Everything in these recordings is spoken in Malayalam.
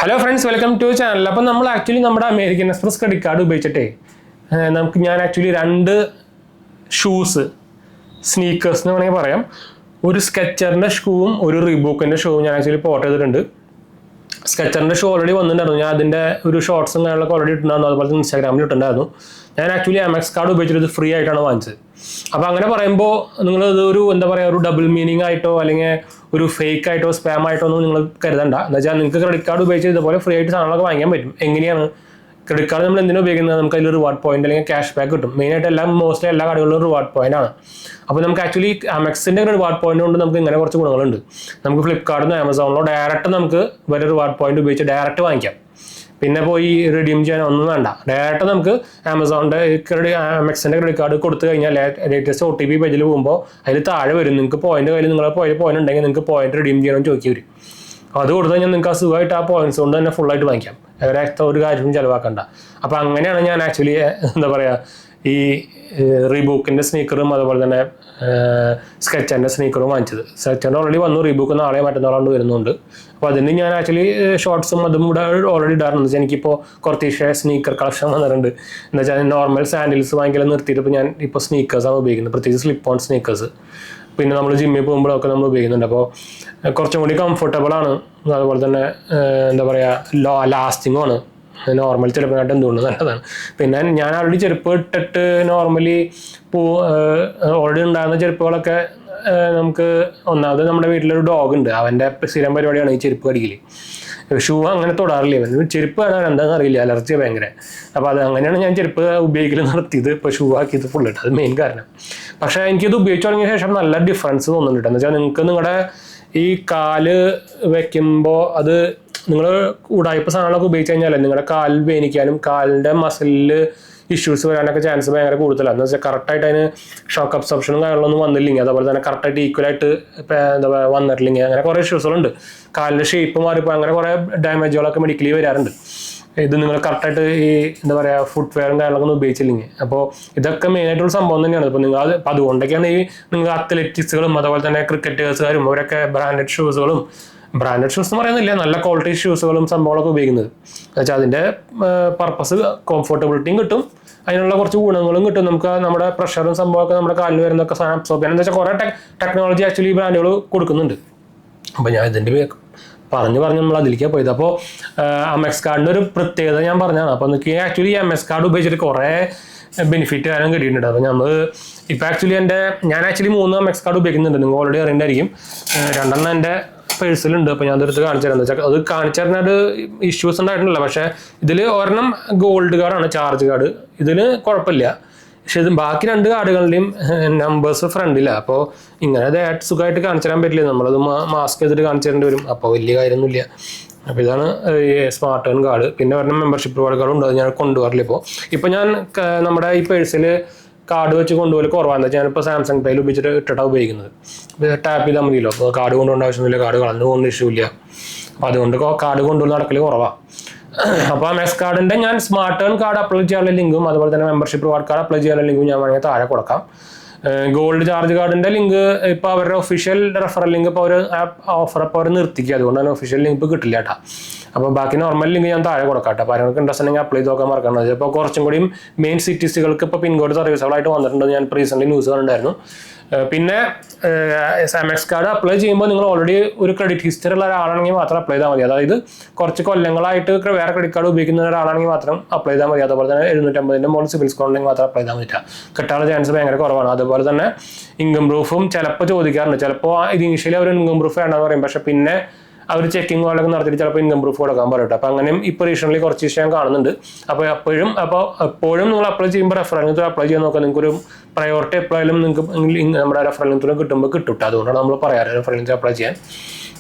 Hello friends, welcome to channel. അപ്പം നമ്മൾ ആക്ച്വലി നമ്മുടെ അമേരിക്കൻ എക്സ്പ്രസ് ക്രെഡിറ്റ് കാർഡ് ഉപയോഗിച്ചിട്ടേ ഞാൻ ആക്ച്വലി രണ്ട് ഷൂസ്, സ്നീക്കേഴ്സ് എന്ന് വേണമെങ്കിൽ പറയാം, ഒരു സ്കെച്ചറിൻ്റെ ഷൂവും ഒരു റീബൂക്കിൻ്റെ ഷൂവും ഞാൻ ആക്ച്വലി പോർട്ട് ചെയ്തിട്ടുണ്ട്. സ്കെച്ചറിൻ്റെ ഷൂ ഓൾറെഡി വന്നിട്ടുണ്ടായിരുന്നു. ഞാൻ അതിൻ്റെ ഒരു ഷോർട്സും കാര്യങ്ങളൊക്കെ ഓൾറെഡി ഇട്ടുണ്ടായിരുന്നു. അതുപോലെ ഇൻസ്റ്റാഗ്രാമിൽ ഇട്ടുണ്ടായിരുന്നു. ഞാൻ ആക്ച്വലി എംഎക്സ് കാർഡ് ഉപയോഗിച്ചിട്ട് ഇത് ഫ്രീ ആയിട്ടാണ് വാങ്ങിച്ചത്. അപ്പോൾ അങ്ങനെ പറയുമ്പോൾ നിങ്ങൾ ഇതൊരു എന്താ പറയുക, ഒരു ഡബിൾ മീനിങ് ആയിട്ടോ അല്ലെങ്കിൽ ഒരു ഫേക്ക് ആയിട്ടോ സ്പാം ആയിട്ടോ ഒന്നും നിങ്ങൾ കരുതണ്ട. എന്ന് വെച്ചാൽ നിങ്ങൾക്ക് ക്രെഡിറ്റ് കാർഡ് ഉപയോഗിച്ച് ഇതുപോലെ ഫ്രീ ആയിട്ട് സാധനങ്ങളൊക്കെ വാങ്ങിക്കാൻ പറ്റും. എങ്ങനെയാണ് ക്രെഡിറ്റ് കാർഡ് നമ്മൾ എന്തിനാണ് ഉപയോഗിക്കുന്നത്? നമുക്ക് അതിൽ റിവാർഡ് പോയിന്റ് അല്ലെങ്കിൽ ക്യാഷ് ബാക്ക് കിട്ടും. മെയിനായിട്ട് മോസ്റ്റ്ലി എല്ലാ കടകളിലും റിവാർഡ് പോയിന്റ് ആണ്. അപ്പോൾ നമുക്ക് ആക്ച്വലി എംഎക്സിൻ്റെ റിവാർഡ് പോയിന്റ് കൊണ്ട് നമുക്ക് ഇങ്ങനെ കുറച്ച് ഗുണങ്ങളുണ്ട്. നമുക്ക് ഫ്ലിപ്കാർട്ടിൽ നിന്ന് ആമസോണിലോ ഡയറക്റ്റ് നമുക്ക് വരെ റിവാർഡ് പോയിന്റ് ഉപയോഗിച്ച് ഡയറക്റ്റ് വാങ്ങിക്കാം. പിന്നെ പോയി റിഡീം ചെയ്യാൻ ഒന്നും വേണ്ട. ഡയറക്റ്റ് നമുക്ക് ആമസോണിൻ്റെ എംഎക്സിൻ്റെ ക്രെഡിറ്റ് കാർഡ് കൊടുത്തു കഴിഞ്ഞാൽ ലേറ്റസ്റ്റ് OTP പേജിൽ പോകുമ്പോൾ അതിൽ താഴെ വരും. നിങ്ങൾക്ക് പോയിന്റ് കയ്യിൽ നിങ്ങളെ പോയിന്റ് ഉണ്ടെങ്കിൽ നിങ്ങൾക്ക് പോയിന്റ് റിഡീം ചെയ്യണമെന്ന് ചോദിക്കും വരും. അത് കൊടുത്തു കഴിഞ്ഞാൽ നിങ്ങൾക്ക് ആ സുഖമായിട്ട് ആ പോയിന്റ്സ് കൊണ്ട് തന്നെ ഫുള്ളായിട്ട് വാങ്ങിക്കാം. ഒരു കാര്യവും ചിലവാക്കണ്ട. അപ്പോൾ അങ്ങനെയാണ് ഞാൻ ആക്ച്വലി എന്താ പറയുക, ഈ റീബൂക്കിൻ്റെ സ്നീക്കറും അതുപോലെ തന്നെ സ്കെച്ചറിൻ്റെ സ്നീക്കറും വാങ്ങിച്ചത്. സ്കെച്ചറിൻ്റെ ഓൾറെഡി വന്നു, റീബൂക്ക് നാളെ മറ്റന്നാളാണ്ട് വരുന്നുണ്ട്. അപ്പോൾ അതിന് ഞാൻ ആക്ച്വലി ഷോർട്സും അതും കൂടെ ഓൾറെഡി ഇടാറുണ്ട്. എനിക്കിപ്പോൾ കുറച്ച് സ്നീക്കർ കളക്ഷൻ വന്നിട്ടുണ്ട്. എന്താ വെച്ചാൽ നോർമൽ സാൻഡിൽസ് വാങ്ങിക്കൽ നിർത്തിയിട്ട് ഇപ്പോൾ ഞാൻ ഇപ്പോൾ സ്നീക്കേഴ്സാണ് ഉപയോഗിക്കുന്നത്, പ്രത്യേകിച്ച് സ്ലിപ്പ് ഓൺ സ്നീക്കേഴ്സ്. പിന്നെ നമ്മൾ ജിമ്മിൽ പോകുമ്പോഴൊക്കെ നമ്മൾ ഉപയോഗിക്കുന്നുണ്ട്. അപ്പോൾ കുറച്ചും കൂടി കംഫർട്ടബിളാണ്. അതുപോലെ തന്നെ എന്താ പറയുക, ലാസ്റ്റിങ്ങുമാണ്. നോർമൽ ചെരുപ്പിനായിട്ട് എന്തുകൊണ്ട് നല്ലതാണ്. പിന്നെ ഞാൻ ഓൾറെഡി ചെരുപ്പ് ഇട്ടിട്ട് നോർമലി ഓൾറെഡി ഉണ്ടാകുന്ന ചെരുപ്പുകളൊക്കെ നമുക്ക് ഒന്നാമത് നമ്മുടെ വീട്ടിലൊരു ഡോഗ് ഉണ്ട്. അവൻ്റെ സ്ഥിരം പരിപാടിയാണ് ഈ ചെരുപ്പ് കടിക്കൽ. ഷൂ അങ്ങനെ തൊടാറില്ല. ചെരുപ്പ് കാണാൻ എന്താണെന്ന് അറിയില്ല, അലർജി ഭയങ്കര. അപ്പോൾ അത് അങ്ങനെയാണ് ഞാൻ ചെരുപ്പ് ഉപയോഗിക്കൽ നിർത്തിയത്. ഇപ്പോൾ ഷൂ ആക്കിയത് ഫുള്ളിട്ട്, അത് മെയിൻ കാരണം. പക്ഷേ എനിക്കിത് ഉപയോഗിച്ച് തുടങ്ങിയ ശേഷം നല്ല ഡിഫറൻസ് തോന്നുന്നുണ്ട്. എന്ന് വെച്ചാൽ നിങ്ങൾക്ക് നിങ്ങളുടെ ഈ കാല് വയ്ക്കുമ്പോൾ അത് നിങ്ങൾ ഉടായ്പ സാധനങ്ങളൊക്കെ ഉപയോഗിച്ച് കഴിഞ്ഞാൽ നിങ്ങളുടെ കാലിൽ വേനിക്കാനും കാലിൻ്റെ മസിലിൽ ഇഷ്യൂസ് വരാനൊക്കെ ചാൻസ് ഭയങ്കര കൂടുതലാണ്. എന്ന് വെച്ചാൽ കറക്റ്റായിട്ട് അതിന് ഷോക്ക് അബ്സോർപ്ഷനും കാര്യങ്ങളൊന്നും വന്നില്ലെങ്കിൽ, അതുപോലെ തന്നെ കറക്റ്റായിട്ട് ഈക്വലായിട്ട് എന്താ പറയുക വന്നിട്ടില്ലെങ്കിൽ, അങ്ങനെ കുറേ ഇഷ്യൂസുകളുണ്ട്. കാലിൻ്റെ ഷേപ്പ് മാറിപ്പോൾ അങ്ങനെ കുറേ ഡാമേജുകളൊക്കെ മെഡിക്കലി വരാറുണ്ട്. ഇത് നിങ്ങൾ കറക്റ്റായിട്ട് ഈ എന്താ പറയുക ഫുട്വെയറും കാര്യങ്ങളൊക്കെ ഒന്നും ഉപയോഗിച്ചില്ലെങ്കിൽ. അപ്പോൾ ഇതൊക്കെ മെയിനായിട്ടുള്ള സംഭവം തന്നെയാണ്. ഇപ്പോൾ നിങ്ങൾ അപ്പോൾ അതുകൊണ്ടൊക്കെയാണ് ഈ നിങ്ങൾ അത്ലറ്റിക്സുകളും അതുപോലെ തന്നെ ക്രിക്കറ്റേഴ്സുകാരും അവരൊക്കെ ബ്രാൻഡഡ് ഷൂസ് എന്ന് പറയുന്നില്ല, നല്ല ക്വാളിറ്റി ഷൂസുകളും സംഭവങ്ങളൊക്കെ ഉപയോഗിക്കുന്നത്. എന്നുവെച്ചാൽ അതിൻ്റെ പർപ്പസ് കംഫർട്ടബിലിറ്റിയും കിട്ടും, അതിനുള്ള കുറച്ച് ഗുണങ്ങളും കിട്ടും. നമുക്ക് നമ്മുടെ പ്രഷറും സംഭവമൊക്കെ നമ്മുടെ കാലിൽ വരുന്നൊക്കെ സാധനം അബ്സോർബ് ചെയ്യാൻ എന്താ വെച്ചാൽ കുറേ ടെക്നോളജി ആക്ച്വലി ബ്രാൻഡുകൾ കൊടുക്കുന്നുണ്ട്. അപ്പോൾ ഞാൻ ഇതിൻ്റെ പറഞ്ഞ് നമ്മൾ അതിലേക്കാണ് പോയത്. അപ്പോൾ എംഎക്സ് കാർഡിൻ്റെ ഒരു പ്രത്യേകത ഞാൻ പറഞ്ഞതാണ്. അപ്പോൾ എനിക്ക് ആക്ച്വലി എംഎക്സ് കാർഡ് ഉപയോഗിച്ചിട്ട് കുറേ ബെനിഫിറ്റ് കാരണം കിട്ടിയിട്ടുണ്ട്. അപ്പോൾ നമ്മൾ ഇപ്പോൾ ആക്ച്വലി ഞാൻ ആക്ച്വലി 3 എംഎക്സ് കാർഡ് ഉപയോഗിക്കുന്നുണ്ട്. നിങ്ങൾ ഓൾറെഡി അറിയേണ്ടായിരിക്കും. 2 എൻ്റെ പേഴ്സിലുണ്ട്. അപ്പോൾ ഞാൻ അതെടുത്ത് കാണിച്ചു തരാം. എന്താ വെച്ചാൽ അത് കാണിച്ചു തരുന്നത് ഇഷ്യൂസ് ഉണ്ടായിട്ടില്ല. പക്ഷേ ഇതിൽ ഒരെണ്ണം ഗോൾഡ് കാർഡാണ്, ചാർജ് കാർഡ്. ഇതിന് കുഴപ്പമില്ല. പക്ഷേ ഇത് ബാക്കി 2 കാർഡുകളുടെയും നമ്പേഴ്സ് ഫ്രണ്ടില്ല. അപ്പോൾ ഇങ്ങനെ അത് സുഖമായിട്ട് കാണിച്ചു തരാൻ പറ്റില്ല. നമ്മളത് മാസ്ക് ചെയ്തിട്ട് കാണിച്ചു തരേണ്ടി വരും. അപ്പോൾ വലിയ കാര്യമൊന്നുമില്ല. അപ്പോൾ ഇതാണ് സ്മാർട്ട് ഫോൺ കാർഡ്. പിന്നെ ഒരെണ്ണം മെമ്പർഷിപ്പ് റിവാർഡ് കാർഡും ഉണ്ട്. അത് ഞാൻ കൊണ്ടുവരില്ല. ഇപ്പോൾ ഞാൻ നമ്മുടെ ഈ പേഴ്സിൽ കാർഡ് വെച്ച് കൊണ്ടുപോലും കുറവാണ്. ഞാനിപ്പോൾ സാംസങ് പേയിൽ ഉപയോഗിച്ചിട്ട് ഇട്ടിട്ടാണ് ഉപയോഗിക്കുന്നത്. ടാപ്പ് ചെയ്താൽ മതിയല്ലോ. അപ്പോൾ കാർഡ് കൊണ്ടുപോകേണ്ട ആവശ്യമൊന്നുമില്ല. കാർഡ് കളഞ്ഞു പോകുന്ന ഇഷ്യൂ ഇല്ല. അപ്പോൾ അതുകൊണ്ട് കാർഡ് കൊണ്ടുപോയി നടക്കൽ കുറവാണ്. അപ്പോൾ എംഎക്സ് കാർഡിൻ്റെ ഞാൻ സ്മാർട്ട് ഫോൺ കാർഡ് അപ്ലൈ ചെയ്യാനുള്ള ലിങ്കും അതുപോലെ തന്നെ മെമ്പർഷിപ്പ് റിവാർഡ് കാർഡ് അപ്ലൈ ചെയ്യാനുള്ള ലിങ്കും ഞാൻ വേണമെങ്കിൽ താഴെ കൊടുക്കാം. ഗോൾഡ് ചാർജ് കാർഡിൻ്റെ ലിങ്ക് ഇപ്പോൾ അവരുടെ ഒഫീഷ്യൽ റെഫറൽ ലിങ്ക് ഇപ്പോൾ അവർ ഓഫർ ഇപ്പോൾ അവർ നിർത്തിക്കുക. അതുകൊണ്ട് തന്നെ ഒഫീഷ്യൽ ലിങ്ക് ഇപ്പോൾ കിട്ടില്ല കേട്ടോ. അപ്പോൾ ബാക്കി നോർമൽ ലിങ്ക് ഞാൻ താഴെ കൊടുക്കാം കേട്ടോ. അപ്പോൾ നിങ്ങൾക്ക് ഇൻട്രസ്റ്റ് ഉണ്ടെങ്കിൽ അപ്ലൈ ചെയ്ത് നോക്കാൻ മറക്കണം. ഇപ്പോൾ കുറച്ചും കൂടിയും മെയിൻ സിറ്റീസുകൾക്ക് ഇപ്പോൾ പിൻകോഡ് സർവീസുകളായിട്ട് വന്നിട്ടുണ്ട്. ഞാൻ റീസെൻ്റ്ലി ന്യൂസ് കണ്ടായിരുന്നു. പിന്നെ എംഎക്സ് കാർഡ് അപ്ലൈ ചെയ്യുമ്പോൾ നിങ്ങൾ ഓൾറെഡി ഒരു ക്രെഡിറ്റ് ഹിസ്റ്ററി ഉള്ള ഒരാളാണെങ്കിൽ മാത്രം അപ്ലൈ ചെയ്താൽ മതി. അതായത് കുറച്ച് കൊല്ലങ്ങളായിട്ട് വേറെ ക്രെഡിറ്റ് കാർഡ് ഉപയോഗിക്കുന്ന ഒരാളാണെങ്കിൽ മാത്രം അപ്ലൈ ചെയ്താൽ മതി. അതുപോലെ തന്നെ 750 മുകളിൽ സിബിൽ സ്കോർ ഉണ്ടെങ്കിൽ മാത്രം അപ്ലൈ ചെയ്താൽ മതി. കിട്ടാനുള്ള ചാൻസ് ഭയങ്കര കുറവാണ്. അതുപോലെ തന്നെ ഇൻകം പ്രൂഫും ചിലപ്പോൾ ചോദിക്കാറുണ്ട്. ചിലപ്പോൾ ഇത് ഇനീഷ്യലി അവർ ഇൻകം പ്രൂഫ് വേണമെന്ന് പറയും. പക്ഷേ പിന്നെ അവർ ചെക്കിങ് പോലൊക്കെ നടത്തിയിട്ട് ചിലപ്പോൾ ഇൻകം പ്രൂഫ് കൊടുക്കാൻ പറയട്ടെ. അപ്പോൾ അങ്ങനെയും ഇപ്പോൾ റീസെൻ്റ്ലി കുറച്ച് വിഷയം കാണുന്നുണ്ട്. അപ്പോൾ എപ്പോഴും നിങ്ങൾ അപ്ലൈ ചെയ്യുമ്പോൾ റെഫറൻസ് അപ്ലൈ ചെയ്യാൻ നോക്കുക. നിങ്ങൾക്കൊരു പ്രയോറിറ്റി എപ്പോഴും നിങ്ങൾക്ക് നമ്മുടെ റെഫറൻസിന് കിട്ടുമ്പോൾ കിട്ടും. അതുകൊണ്ടാണ് നമ്മൾ പറയാറ് റെഫറൻസ് അപ്ലൈ ചെയ്യാൻ.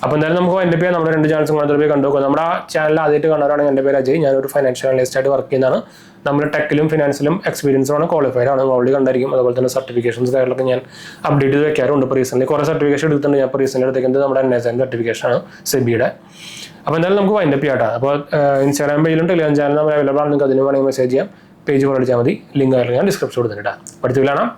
അപ്പോൾ എന്തായാലും നമുക്ക് എൻ്റെ പേര് നമ്മുടെ 2 ചാനൽസും പോയി കണ്ടുനോക്കുക. നമ്മുടെ ആ ചാനൽ ആദ്യമായിട്ട് കാണാറാണെങ്കിൽ എൻ്റെ പേര് അജയ്. ഞാനൊരു ഫൈനാൻഷ്യൽ അനലിസ്റ്റ് ആയിട്ട് വർക്ക് ചെയ്യുന്നതാണ്. നമ്മൾ ടെക്കിലും ഫിനാൻസിലും എക്സ്പീരിയൻസുമാണ്, ക്വാളിഫൈഡ് ആണ്, ഓൾറെഡി കണ്ടായിരിക്കും. അതുപോലെ തന്നെ സർട്ടിഫിക്കേഷൻസ് കാര്യങ്ങളൊക്കെ ഞാൻ അപ്ഡേറ്റ് ചെയ്ത് വെക്കാറുണ്ട്. ഇപ്പോൾ റീസെൻ്റ്ലി കുറേ സർട്ടിഫിക്കേഷൻ എടുത്തിട്ടുണ്ട്. ഞാൻ ഇപ്പോൾ റീസെൻ്റ് എടുത്തേക്കുന്നത് നമ്മുടെ NSN സർട്ടിഫിക്കേഷനാണ്, സെബിയുടെ. അപ്പോൾ എന്തായാലും നമുക്ക് വൈൻഡപ്പ് ചെയ്യാം കേട്ടോ. അപ്പോൾ ഇൻസ്റ്റാഗ്രാം പേജിലും ടെലിഗ്രാം ചാനൽ നമ്മൾ അവൈലബിൾ ആണ്. നിങ്ങൾക്ക് അതിന് വേണമെങ്കിൽ മെസ്സേജ് ചെയ്യാം. പേജ് ഫോളോ അടിച്ചാൽ മതി. ലിങ്ക് ആയാലും ഞാൻ ഡിസ്ക്രിപ്ഷൻ കൊടുത്തിട്ടുണ്ട്. പഠിച്ചു കാണാം.